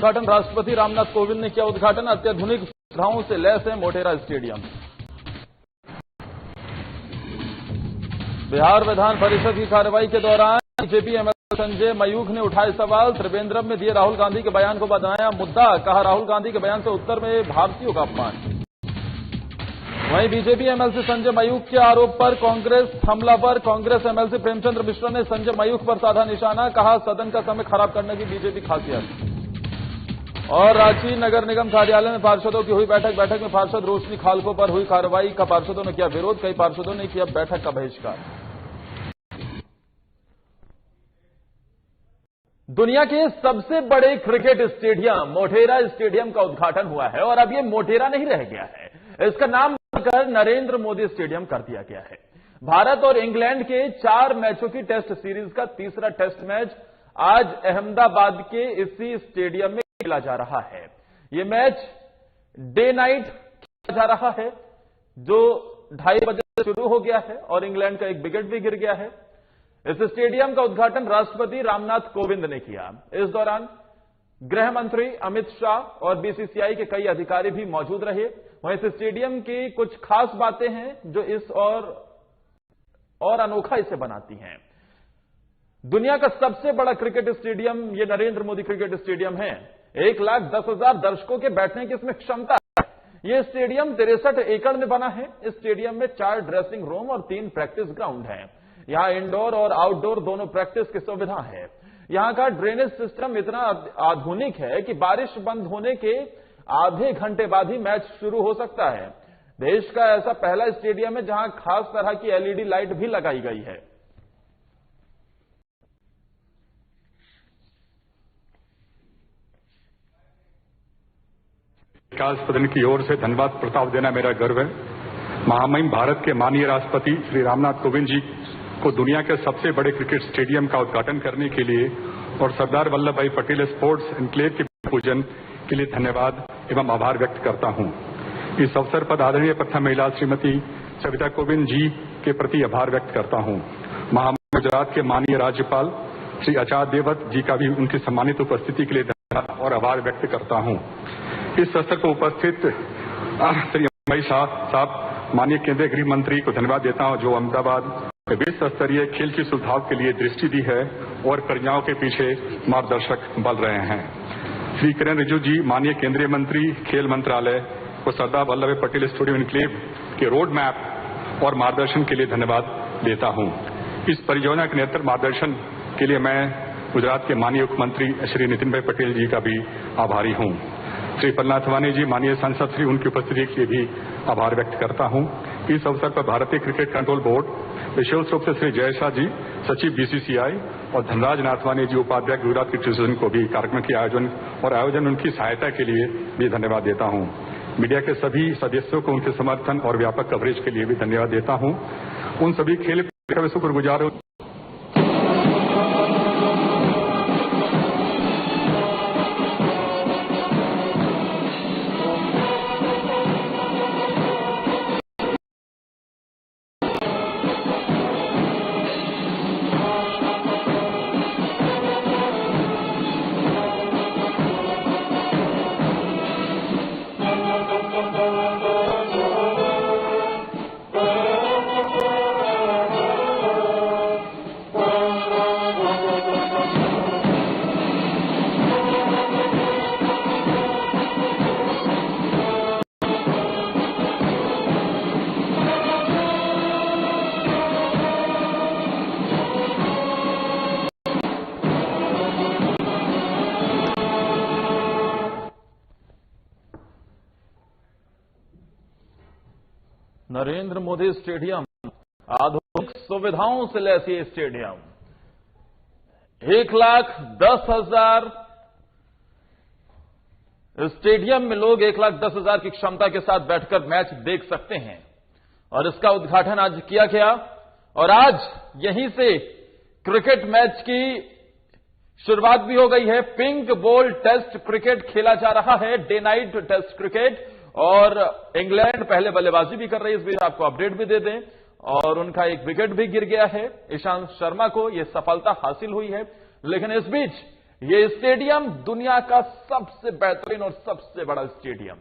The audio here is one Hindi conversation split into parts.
उद्घाटन राष्ट्रपति रामनाथ कोविंद ने किया उद्घाटन। अत्याधुनिक सुविधाओं से लैस है मोटेरा स्टेडियम। बिहार विधान परिषद की कार्रवाई के दौरान बीजेपी एमएलए संजय मयूख ने उठाए सवाल। त्रिवेंद्रम में दिए राहुल गांधी के बयान को बनाया मुद्दा। कहा, राहुल गांधी के बयान से उत्तर में भारतीयों का अपमान। वहीं बीजेपी एमएलसी संजय मयूख के आरोप पर कांग्रेस हमलावर। कांग्रेस एमएलसी प्रेमचंद्र मिश्रा ने संजय मयूख पर साधा निशाना। कहा, सदन का समय खराब करने की बीजेपी खासियत। और रांची नगर निगम कार्यालय में पार्षदों की हुई बैठक में पार्षद रोशनी खालको पर हुई कार्रवाई का पार्षदों ने किया विरोध। कई पार्षदों ने किया बैठक का बहिष्कार। दुनिया के सबसे बड़े क्रिकेट स्टेडियम मोटेरा स्टेडियम का उद्घाटन हुआ है और अब ये मोटेरा नहीं रह गया है, इसका नाम बदलकर नरेंद्र मोदी स्टेडियम कर दिया गया है। भारत और इंग्लैंड के 4 मैचों की टेस्ट सीरीज का तीसरा टेस्ट मैच आज अहमदाबाद के इसी स्टेडियम में खेला जा रहा है। यह मैच डे नाइट खेला जा रहा है जो 2:30 बजे से शुरू हो गया है और इंग्लैंड का एक विकेट भी गिर गया है। इस स्टेडियम का उद्घाटन राष्ट्रपति रामनाथ कोविंद ने किया। इस दौरान गृह मंत्री अमित शाह और बीसीसीआई के कई अधिकारी भी मौजूद रहे। वहीं इस स्टेडियम की कुछ खास बातें हैं जो इस और अनोखा इसे बनाती हैं। दुनिया का सबसे बड़ा क्रिकेट स्टेडियम ये नरेंद्र मोदी क्रिकेट स्टेडियम है। 1,10,000 दर्शकों के बैठने की इसमें क्षमता है। यह स्टेडियम 63 एकड़ में बना है। इस स्टेडियम में 4 ड्रेसिंग रूम और 3 प्रैक्टिस ग्राउंड हैं। यहां इंडोर और आउटडोर दोनों प्रैक्टिस की सुविधा है। यहां का ड्रेनेज सिस्टम इतना आधुनिक है कि बारिश बंद होने के आधे घंटे बाद ही मैच शुरू हो सकता है। देश का ऐसा पहला स्टेडियम है जहां खास तरह की एलईडी लाइट भी लगाई गई है। विकास सदन की ओर से धन्यवाद प्रस्ताव देना मेरा गर्व है। महामहिम भारत के माननीय राष्ट्रपति श्री रामनाथ कोविंद जी को दुनिया के सबसे बड़े क्रिकेट स्टेडियम का उद्घाटन करने के लिए और सरदार वल्लभ भाई पटेल स्पोर्ट्स एन्क्लेव के पूजन के लिए धन्यवाद एवं आभार व्यक्त करता हूं। इस अवसर पर आदरणीय प्रथम महिला श्रीमती सविता कोविंद जी के प्रति आभार व्यक्त करता हूं। महामहिम गुजरात के माननीय राज्यपाल श्री आचार्य देवव्रत जी का भी उनकी सम्मानित उपस्थिति के लिए धन्यवाद और आभार व्यक्त करता हूं। इस अवसर पर उपस्थित श्री अमित शाह साहब माननीय केंद्रीय गृह मंत्री को धन्यवाद देता हूं जो अहमदाबाद विश्व स्तरीय खेल की सुविधाओं के लिए दृष्टि दी है और परियोजनाओं के पीछे मार्गदर्शक बन रहे हैं। श्री किरेन रिजिजू जी माननीय केंद्रीय मंत्री खेल मंत्रालय को सरदार वल्लभ भाई पटेल स्टेडियम एन्क्लेव के रोड मैप और मार्गदर्शन के लिए धन्यवाद देता हूं। इस परियोजना के निरंतर मार्गदर्शन के लिए मैं गुजरात के माननीय मुख्यमंत्री श्री नितिन भाई पटेल जी का भी आभारी हूं। श्री प्रहलाद वानी जी माननीय सांसद श्री उनकी उपस्थिति के लिए भी आभार व्यक्त करता हूं। इस अवसर पर भारतीय क्रिकेट कंट्रोल बोर्ड विशेष रूप से श्री जय शाह जी सचिव बीसीसीआई और धनराज नाथवानी जी उपाध्यक्ष गुजरात क्रिकेट एसोसिएशन को भी कार्यक्रम के आयोजन उनकी सहायता के लिए भी धन्यवाद देता हूं। मीडिया के सभी सदस्यों को उनके समर्थन और व्यापक कवरेज के लिए भी धन्यवाद देता हूं। उन सभी खेल का शुक्रगुजार हूं। नरेंद्र मोदी स्टेडियम आधुनिक सुविधाओं से लैस ये स्टेडियम 1,10,000 स्टेडियम में लोग 1,10,000 की क्षमता के साथ बैठकर मैच देख सकते हैं और इसका उद्घाटन आज किया गया और आज यहीं से क्रिकेट मैच की शुरुआत भी हो गई है। पिंक बॉल टेस्ट क्रिकेट खेला जा रहा है, डे नाइट टेस्ट क्रिकेट, और इंग्लैंड पहले बल्लेबाजी भी कर रही है। इस बीच आपको अपडेट भी दे दें और उनका एक विकेट भी गिर गया है। ईशांत शर्मा को यह सफलता हासिल हुई है, लेकिन इस बीच ये स्टेडियम दुनिया का सबसे बेहतरीन और सबसे बड़ा स्टेडियम।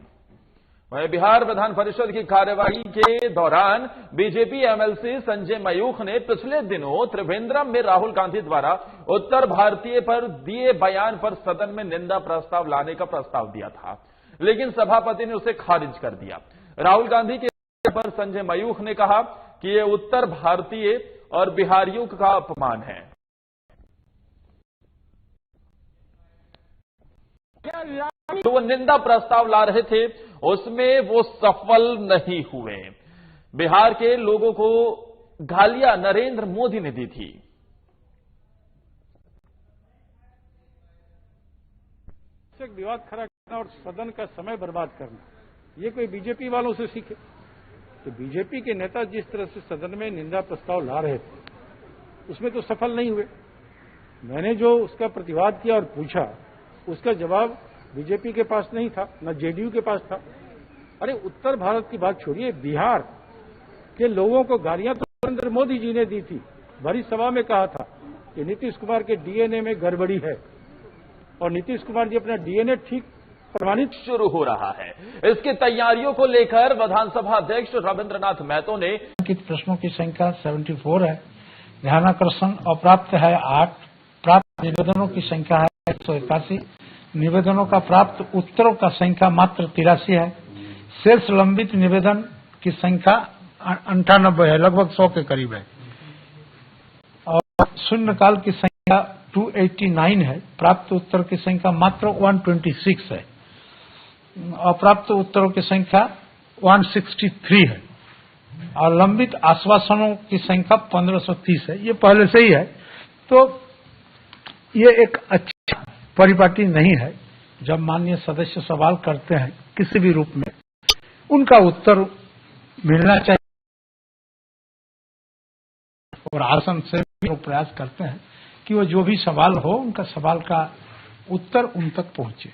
वहीं बिहार विधान परिषद की कार्यवाही के दौरान बीजेपी एमएलसी संजय मयूख ने पिछले दिनों त्रिवेंद्रम में राहुल गांधी द्वारा उत्तर भारतीय पर दिए बयान पर सदन में निंदा प्रस्ताव लाने का प्रस्ताव दिया था, लेकिन सभापति ने उसे खारिज कर दिया। राहुल गांधी के पर संजय मयूख ने कहा कि यह उत्तर भारतीय और बिहारियों का अपमान है। जो वो निंदा प्रस्ताव ला रहे थे उसमें वो सफल नहीं हुए। बिहार के लोगों को गालियां नरेंद्र मोदी ने दी थी। विवाद खड़ा करना और सदन का समय बर्बाद करना, ये कोई बीजेपी वालों से सीखे। तो बीजेपी के नेता जिस तरह से सदन में निंदा प्रस्ताव ला रहे थे उसमें तो सफल नहीं हुए। मैंने जो उसका प्रतिवाद किया और पूछा उसका जवाब बीजेपी के पास नहीं था, न जेडीयू के पास था। अरे उत्तर भारत की बात छोड़िए, बिहार के लोगों को गालियां तो नरेंद्र मोदी जी ने दी थी। भरी सभा में कहा था कि नीतीश कुमार के डीएनए में गड़बड़ी है और नीतीश कुमार जी अपना डीएनए ठीक प्रमाणित शुरू हो रहा है। इसकी तैयारियों को लेकर विधानसभा अध्यक्ष रविंद्रनाथ महतो ने प्रश्नों की संख्या 74 है, ध्यानाकर्षण अप्राप्त है 8, प्राप्त निवेदनों की संख्या है 181, निवेदनों का प्राप्त उत्तरों का संख्या मात्र 83 है, शेष लंबित निवेदन की संख्या 98 है, लगभग 100 के करीब है, और शून्यकाल की संख्या 289 है, प्राप्त उत्तर की संख्या मात्र 126 है, अप्राप्त उत्तरों की संख्या 163 है और लंबित आश्वासनों की संख्या 1530 है। ये पहले से ही है, तो ये एक अच्छा परिपाटी नहीं है। जब माननीय सदस्य सवाल करते हैं किसी भी रूप में, उनका उत्तर मिलना चाहिए और आसन से भी प्रयास करते हैं कि वो जो भी सवाल हो उनका सवाल का उत्तर उन तक पहुंचे।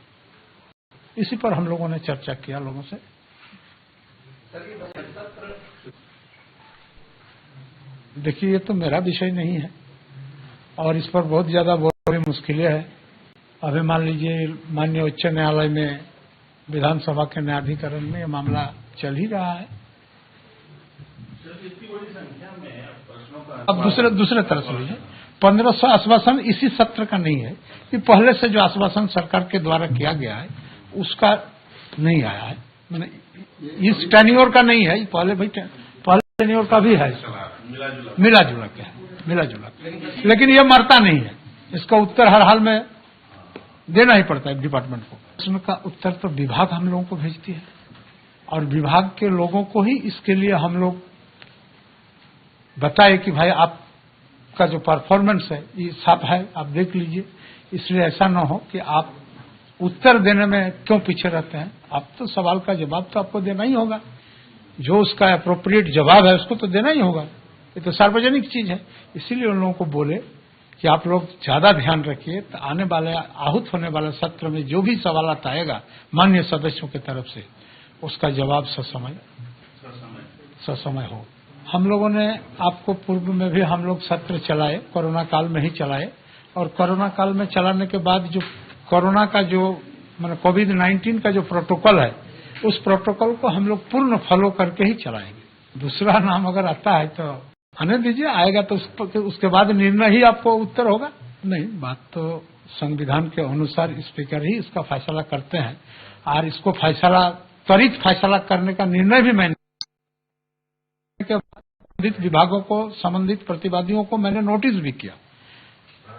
इसी पर हम लोगों ने चर्चा किया लोगों से। देखिए, ये तो मेरा विषय नहीं है और इस पर बहुत ज्यादा बोलना मुश्किल है। अभी मान लीजिए माननीय उच्च न्यायालय में विधानसभा के न्यायाधिकरण में यह मामला चल ही रहा है। अब दूसरे तरह से लीजिए, 1500 आश्वासन इसी सत्र का नहीं है, कि पहले से जो आश्वासन सरकार के द्वारा किया गया है उसका नहीं आया है, मैंने इस टेन्योर का नहीं है। पहले टेन्योर का भी है, मिला जुला के, लेकिन ये मरता नहीं है। इसका उत्तर हर हाल में देना ही पड़ता है डिपार्टमेंट को। प्रश्न का उत्तर तो विभाग हम लोगों को भेजती है और विभाग के लोगों को ही इसके लिए हम लोग बताए कि भाई आपका जो परफॉर्मेंस है ये साफ है, आप देख लीजिए। इसलिए ऐसा न हो कि आप उत्तर देने में क्यों पीछे रहते हैं। आप तो सवाल का जवाब तो आपको देना ही होगा, जो उसका एप्रोप्रिएट जवाब है उसको तो देना ही होगा। ये तो सार्वजनिक चीज है। इसीलिए उन लोगों को बोले कि आप लोग ज्यादा ध्यान रखिए, तो आने वाले आहूत होने वाले सत्र में जो भी सवाल आएगा माननीय सदस्यों की तरफ से, उसका जवाब ससमय हो। हम लोगों ने आपको पूर्व में भी हम लोग सत्र चलाए, कोरोना काल में ही चलाए, और कोरोना काल में चलाने के बाद जो कोरोना का जो मतलब कोविड-19 का जो प्रोटोकॉल है, उस प्रोटोकॉल को हम लोग पूर्ण फॉलो करके ही चलाएंगे। दूसरा नाम अगर आता है तो आने दीजिए, आएगा तो उसके बाद निर्णय ही आपको उत्तर होगा। नहीं, बात तो संविधान के अनुसार स्पीकर ही इसका फैसला करते हैं और इसको त्वरित फैसला करने का निर्णय भी मैंने संबंधित विभागों को, संबंधित प्रतिवादियों को मैंने नोटिस भी किया।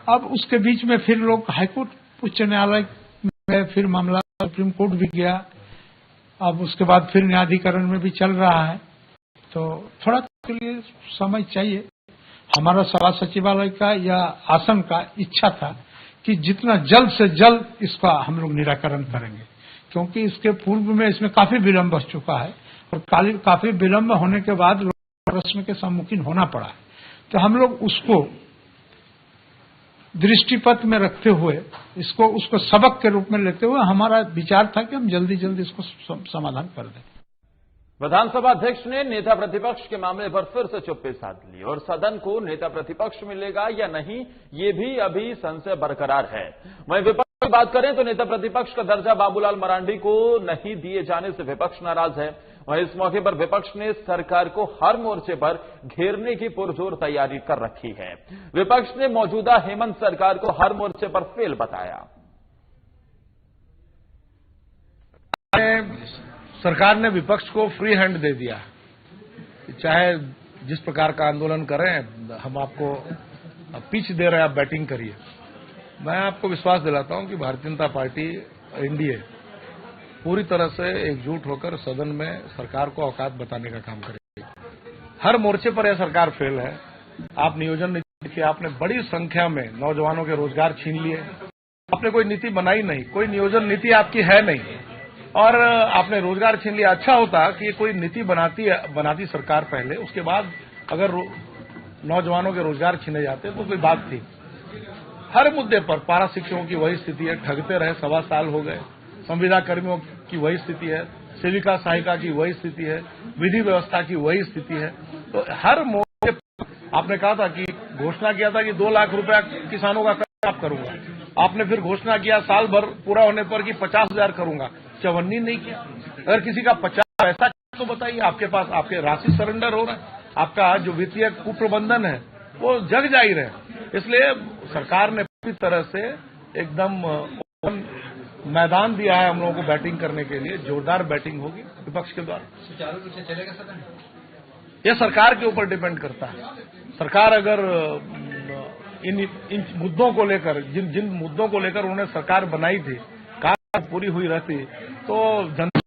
अब उसके बीच में फिर लोग हाईकोर्ट, उच्च न्यायालय में फिर मामला सुप्रीम कोर्ट भी गया। अब उसके बाद फिर न्यायाधिकरण में भी चल रहा है, तो थोड़ा के लिए समय चाहिए। हमारा सभा सचिवालय का या आसन का इच्छा था कि जितना जल्द से जल्द इसका हम लोग निराकरण करेंगे, क्योंकि इसके पूर्व में इसमें काफी विलंब हो चुका है और काफी विलंब होने के बाद प्रश्न के सम्मुखीन होना पड़ा है। तो हम लोग उसको दृष्टिपथ में रखते हुए उसको सबक के रूप में लेते हुए हमारा विचार था कि हम जल्दी इसको समाधान कर दें। विधानसभा अध्यक्ष ने नेता प्रतिपक्ष के मामले पर फिर से चुप्पी साध ली और सदन को नेता प्रतिपक्ष मिलेगा या नहीं, ये भी अभी संशय बरकरार है। वहीं विपक्ष की बात करें तो नेता प्रतिपक्ष का दर्जा बाबूलाल मरांडी को नहीं दिए जाने से विपक्ष नाराज है। वहीं इस मौके पर विपक्ष ने सरकार को हर मोर्चे पर घेरने की पुरजोर तैयारी कर रखी है। विपक्ष ने मौजूदा हेमंत सरकार को हर मोर्चे पर फेल बताया। सरकार ने विपक्ष को फ्री हैंड दे दिया, चाहे जिस प्रकार का आंदोलन करें, हम आपको पिच दे रहे हैं, आप बैटिंग करिए। मैं आपको विश्वास दिलाता हूं कि भारतीय जनता पार्टी एनडीए पूरी तरह से एकजुट होकर सदन में सरकार को औकात बताने का काम करेगी। हर मोर्चे पर यह सरकार फेल है। आप नियोजन नीति की आपने बड़ी संख्या में नौजवानों के रोजगार छीन लिए, आपने कोई नीति बनाई नहीं, कोई नियोजन नीति आपकी है नहीं, और आपने रोजगार छीन लिया। अच्छा होता कि कोई नीति बनाती सरकार पहले, उसके बाद अगर नौजवानों के रोजगार छीने जाते तो कोई बात थी। हर मुद्दे पर पारा शिक्षकों की वही स्थिति है, ठगते रहे 1.25 साल हो गए। संविदा कर्मियों की वही स्थिति है, सेविका सहायिका की वही स्थिति है, विधि व्यवस्था की वही स्थिति है। तो हर मोर्चे आपने कहा था कि घोषणा किया था कि 2 लाख रुपया किसानों का कर्ज करूंगा, आपने फिर घोषणा किया साल भर पूरा होने पर कि 50,000 करूंगा, चवन्नी नहीं किया। अगर किसी का 50 पैसा तो बताइए, आपके पास आपके राशि सरेंडर हो रहा है, आपका जो वित्तीय कुप्रबंधन है वो जग जाहिर है। इसलिए सरकार ने पूरी तरह से एकदम मैदान दिया है हम लोगों को बैटिंग करने के लिए। जोरदार बैटिंग होगी विपक्ष के द्वारा। सुचारू रूप से चलेगा सदन? यह सरकार के ऊपर डिपेंड करता है। सरकार अगर इन मुद्दों को लेकर, जिन मुद्दों को लेकर उन्होंने सरकार बनाई थी, काम पूरी हुई रहती तो जनता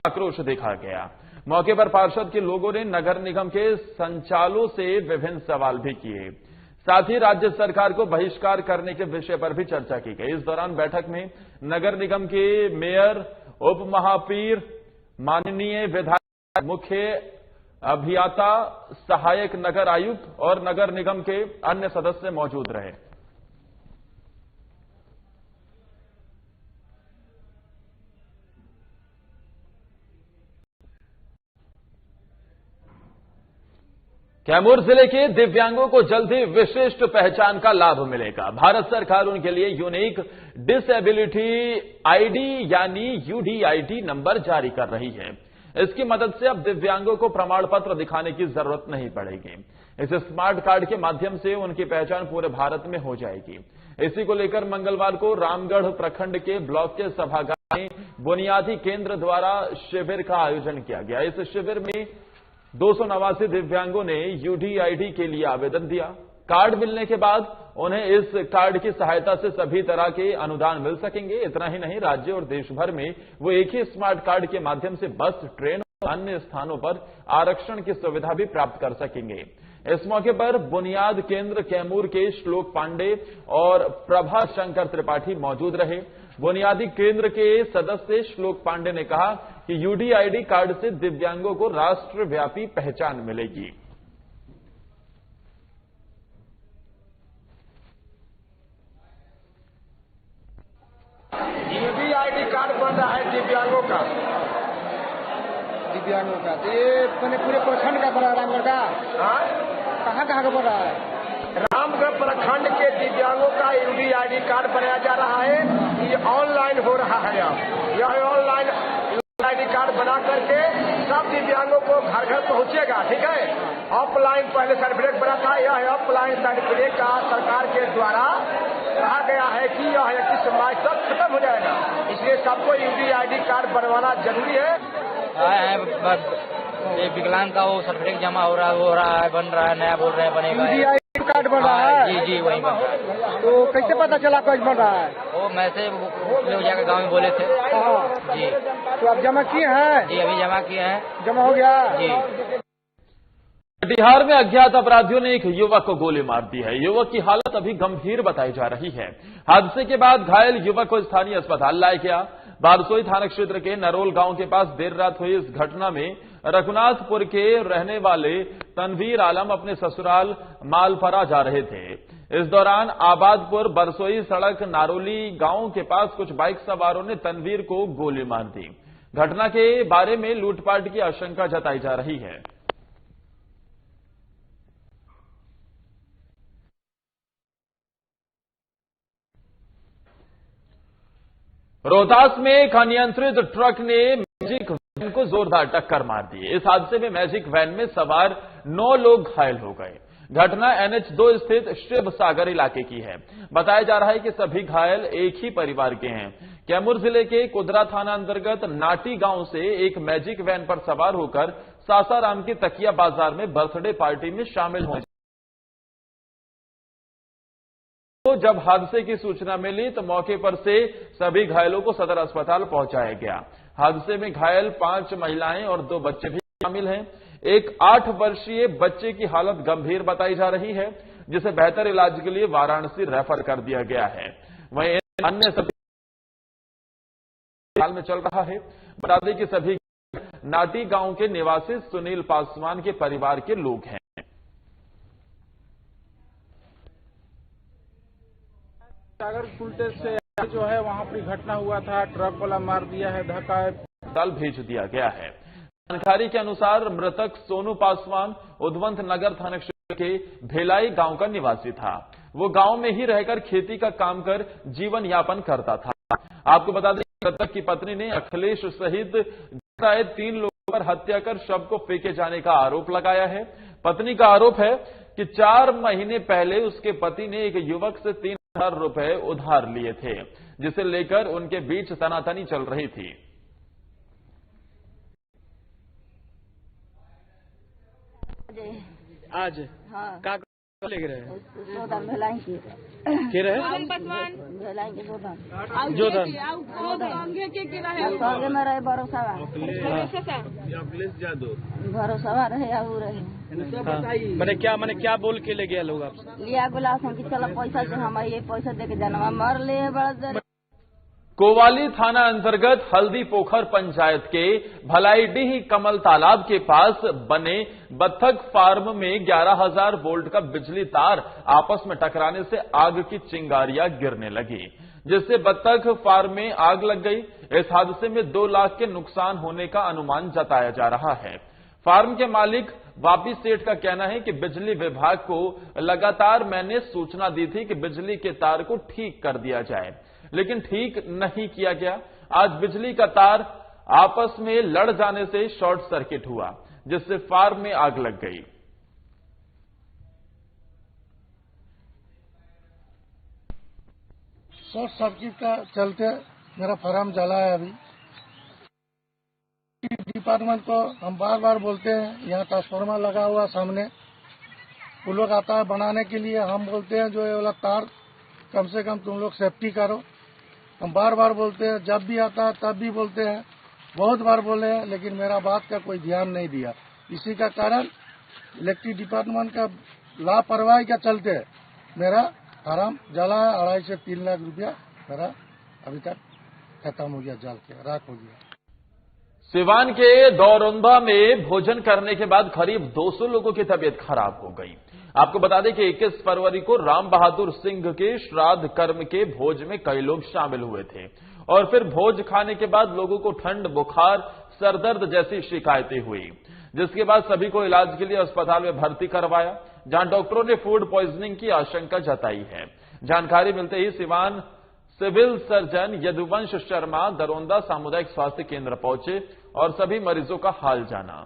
आक्रोश देखा गया। मौके पर पार्षद के लोगों ने नगर निगम के संचालकों से विभिन्न सवाल भी किए। साथ ही राज्य सरकार को बहिष्कार करने के विषय पर भी चर्चा की गई। इस दौरान बैठक में नगर निगम के मेयर, उप महापौर, माननीय विधायक, मुख्य अभियंता, सहायक नगर आयुक्त और नगर निगम के अन्य सदस्य मौजूद रहे। कैमूर जिले के दिव्यांगों को जल्द ही विशिष्ट पहचान का लाभ मिलेगा। भारत सरकार उनके लिए यूनिक डिसेबिलिटी आईडी यानी यूडीआईडी नंबर जारी कर रही है। इसकी मदद से अब दिव्यांगों को प्रमाण पत्र दिखाने की जरूरत नहीं पड़ेगी। इस स्मार्ट कार्ड के माध्यम से उनकी पहचान पूरे भारत में हो जाएगी। इसी को लेकर मंगलवार को रामगढ़ प्रखंड के ब्लॉक के सभागार में बुनियादी केंद्र द्वारा शिविर का आयोजन किया गया। इस शिविर में 289 दिव्यांगों ने यूडीआईडी के लिए आवेदन दिया। कार्ड मिलने के बाद उन्हें इस कार्ड की सहायता से सभी तरह के अनुदान मिल सकेंगे। इतना ही नहीं, राज्य और देश भर में वो एक ही स्मार्ट कार्ड के माध्यम से बस, ट्रेन और अन्य स्थानों पर आरक्षण की सुविधा भी प्राप्त कर सकेंगे। इस मौके पर बुनियाद केंद्र कैमूर के श्लोक पांडे और प्रभा शंकर त्रिपाठी मौजूद रहे। बुनियादी केंद्र के सदस्य श्लोक पांडे ने कहा कि यूडीआईडी कार्ड से दिव्यांगों को राष्ट्रव्यापी पहचान मिलेगी। यूडीआईडी कार्ड बन रहा है दिव्यांगों का तो ये मैंने पूरे प्रखंड का बना रामगढ़ का। कहाँ का बन रहा है? रामगढ़ प्रखंड के दिव्यांगों का यूडीआईडी कार्ड बनाया जा रहा है। ये ऑनलाइन हो रहा है। अब यह ऑनलाइन यूडीआईडी कार्ड बना करके सब दिव्यांगों को घर घर पहुंचेगा। ठीक है, ऑफलाइन पहले सर्टिफिकेट बना था, यह ऑफलाइन सर्टिफिकेट का सरकार के द्वारा कहा गया है कि यह 21 मार्च तक खत्म हो जाएगा। इसलिए सबको यूडीआईडी कार्ड बनवाना जरूरी है। ये विकलांग का वो सर्टिफिकेट जमा हो रहा है, बन रहा है, नया बोल रहे हैं बनेगा। यूडीआईडी कार्ड बन रहा है? जी वही बन रहा है। तो कैसे पता चला कब बन रहा है? वो मैसेज लोग जाकर गाँव में बोले थे। जी तो आप जमा किए हैं? जी अभी जमा किए हैं। जमा हो गया जी। कटिहार में अज्ञात अपराधियों ने एक युवक को गोली मार दी है। युवक की हालत अभी गंभीर बताई जा रही है। हादसे के बाद घायल युवक को स्थानीय अस्पताल लाया गया। बारसोई थाना क्षेत्र के नरोल गांव के पास देर रात हुई इस घटना में रघुनाथपुर के रहने वाले तनवीर आलम अपने ससुराल मालपरा जा रहे थे। इस दौरान आबादपुर बरसोई सड़क नारोली गांव के पास कुछ बाइक सवारों ने तनवीर को गोली मार दी। घटना के बारे में लूटपाट की आशंका जताई जा रही है। रोहतास में एक अनियंत्रित ट्रक ने मैजिक वैन को जोरदार टक्कर मार दी। इस हादसे में मैजिक वैन में सवार 9 लोग घायल हो गए। घटना NH2 स्थित शिव सागर इलाके की है। बताया जा रहा है कि सभी घायल एक ही परिवार के हैं। कैमूर जिले के कुदरा थाना अंतर्गत नाटी गांव से एक मैजिक वैन पर सवार होकर सासाराम की तकिया बाजार में बर्थडे पार्टी में शामिल हुए। जब हादसे की सूचना मिली तो मौके पर से सभी घायलों को सदर अस्पताल पहुंचाया गया। हादसे में घायल 5 महिलाएं और 2 बच्चे भी शामिल हैं। एक 8 वर्षीय बच्चे की हालत गंभीर बताई जा रही है, जिसे बेहतर इलाज के लिए वाराणसी रेफर कर दिया गया है। वहीं अन्य सभी हाल में चल रहा है। बता दें कि सभी नाटी गांव के निवासी सुनील पासवान के परिवार के लोग हैं। सागर पुल से जो है वहां पर घटना हुआ था, ट्रक वाला मार दिया है, धक्का अस्पताल भेज दिया गया है। जानकारी के अनुसार मृतक सोनू पासवान उद्वंत नगर थाना क्षेत्र के भेलाई गांव का निवासी था। वो गांव में ही रहकर खेती का काम कर जीवन यापन करता था। आपको बता दें मृतक की पत्नी ने अखिलेश सहित 3 लोगों पर हत्या कर शव को फेंके जाने का आरोप लगाया है। पत्नी का आरोप है कि 4 महीने पहले उसके पति ने एक युवक से 3,000 रुपए उधार लिए थे, जिसे लेकर उनके बीच तनातनी चल रही थी। आज हाँ का लेके रहे सोदा भेलाई के रहे भेलाई के सोदा जो धन संगे में रहे भरोसा भरोसा रहे आऊ रहे। मैंने क्या बोल के ले गया लोग आपसे? लिया गुलाब हम कि चलो पैसा से हम ये पैसा दे के जाना मर ले बड़ा। कोवाली थाना अंतर्गत हल्दी पोखर पंचायत के भलाईडीह कमल तालाब के पास बने बत्तख फार्म में 11,000 वोल्ट का बिजली तार आपस में टकराने से आग की चिंगारियां गिरने लगी, जिससे बत्तख फार्म में आग लग गई। इस हादसे में 2 लाख के नुकसान होने का अनुमान जताया जा रहा है। फार्म के मालिक वापी सेठ का कहना है कि बिजली विभाग को लगातार मैंने सूचना दी थी कि बिजली के तार को ठीक कर दिया जाए, लेकिन ठीक नहीं किया गया। आज बिजली का तार आपस में लड़ जाने से शॉर्ट सर्किट हुआ, जिससे फार्म में आग लग गई। शॉर्ट सर्किट का चलते मेरा फार्म जला है। अभी डिपार्टमेंट को हम बार बार बोलते हैं, यहाँ ट्रांसफार्मर लगा हुआ सामने, वो लोग आता है बनाने के लिए। हम बोलते हैं जो ये वाला तार कम से कम तुम लोग सेफ्टी करो। हम बार बार बोलते हैं, जब भी आता है तब भी बोलते हैं, बहुत बार बोले हैं, लेकिन मेरा बात का कोई ध्यान नहीं दिया। इसी का कारण इलेक्ट्रिक डिपार्टमेंट का लापरवाही का चलते मेरा फार्म जला है। 2.5 से 3 लाख रुपया मेरा अभी तक खत्म हो गया, जल के राख हो गया। सिवान के दौरंदा में भोजन करने के बाद करीब 200 लोगों की तबीयत खराब हो गई। आपको बता दें कि 21 फरवरी को राम बहादुर सिंह के श्राद्ध कर्म के भोज में कई लोग शामिल हुए थे और फिर भोज खाने के बाद लोगों को ठंड, बुखार, सरदर्द जैसी शिकायतें हुई, जिसके बाद सभी को इलाज के लिए अस्पताल में भर्ती करवाया, जहां डॉक्टरों ने फूड पॉइजनिंग की आशंका जताई है। जानकारी मिलते ही सिवान सिविल सर्जन यदुवंश शर्मा दरोंदा सामुदायिक स्वास्थ्य केंद्र पहुंचे और सभी मरीजों का हाल जाना।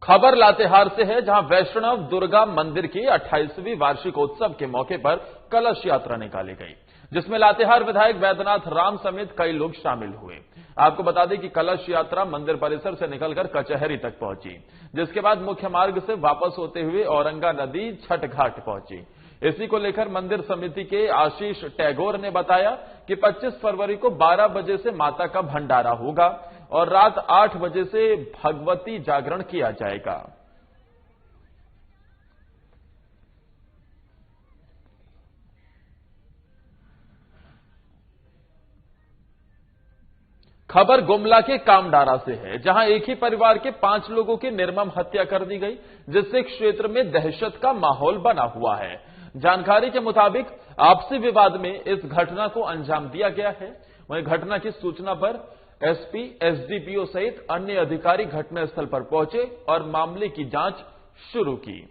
खबर लातेहार से है, जहां वैष्णव दुर्गा मंदिर की 28वीं वार्षिकोत्सव के मौके पर कलश यात्रा निकाली गई, जिसमें लातेहार विधायक वैद्यनाथ राम समेत कई लोग शामिल हुए। आपको बता दें कि कलश यात्रा मंदिर परिसर से निकलकर कचहरी तक पहुंची, जिसके बाद मुख्य मार्ग से वापस होते हुए औरंगा नदी छठ घाट पहुंची। इसी को लेकर मंदिर समिति के आशीष टैगोर ने बताया कि 25 फरवरी को 12 बजे से माता का भंडारा होगा और रात 8 बजे से भगवती जागरण किया जाएगा। खबर गुमला के कामडारा से है, जहां एक ही परिवार के 5 लोगों की निर्मम हत्या कर दी गई, जिससे क्षेत्र में दहशत का माहौल बना हुआ है। जानकारी के मुताबिक आपसी विवाद में इस घटना को अंजाम दिया गया है। वहीं घटना की सूचना पर एसपी, एसडीपीओ सहित अन्य अधिकारी घटनास्थल पर पहुंचे और मामले की जांच शुरू की।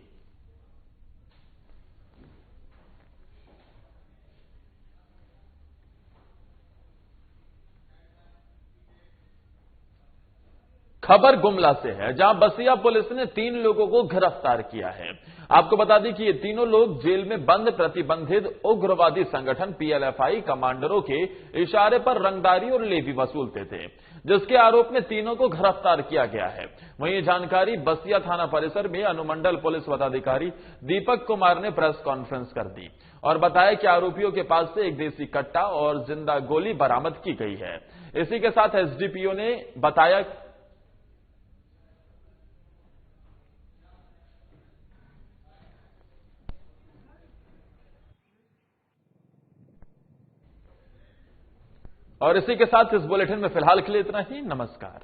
खबर गुमला से है, जहां बसिया पुलिस ने 3 लोगों को गिरफ्तार किया है। आपको बता दें कि ये तीनों लोग जेल में बंद प्रतिबंधित उग्रवादी संगठन पीएलएफआई कमांडरों के इशारे पर रंगदारी और लेवी वसूलते थे, जिसके आरोप में तीनों को गिरफ्तार किया गया है। वहीं ये जानकारी बसिया थाना परिसर में अनुमंडल पुलिस पदाधिकारी दीपक कुमार ने प्रेस कॉन्फ्रेंस कर दी और बताया कि आरोपियों के पास से एक देसी कट्टा और जिंदा गोली बरामद की गई है। इसी के साथ एसडीपीओ ने बताया और इसी के साथ इस बुलेटिन में फिलहाल के लिए इतना ही। नमस्कार।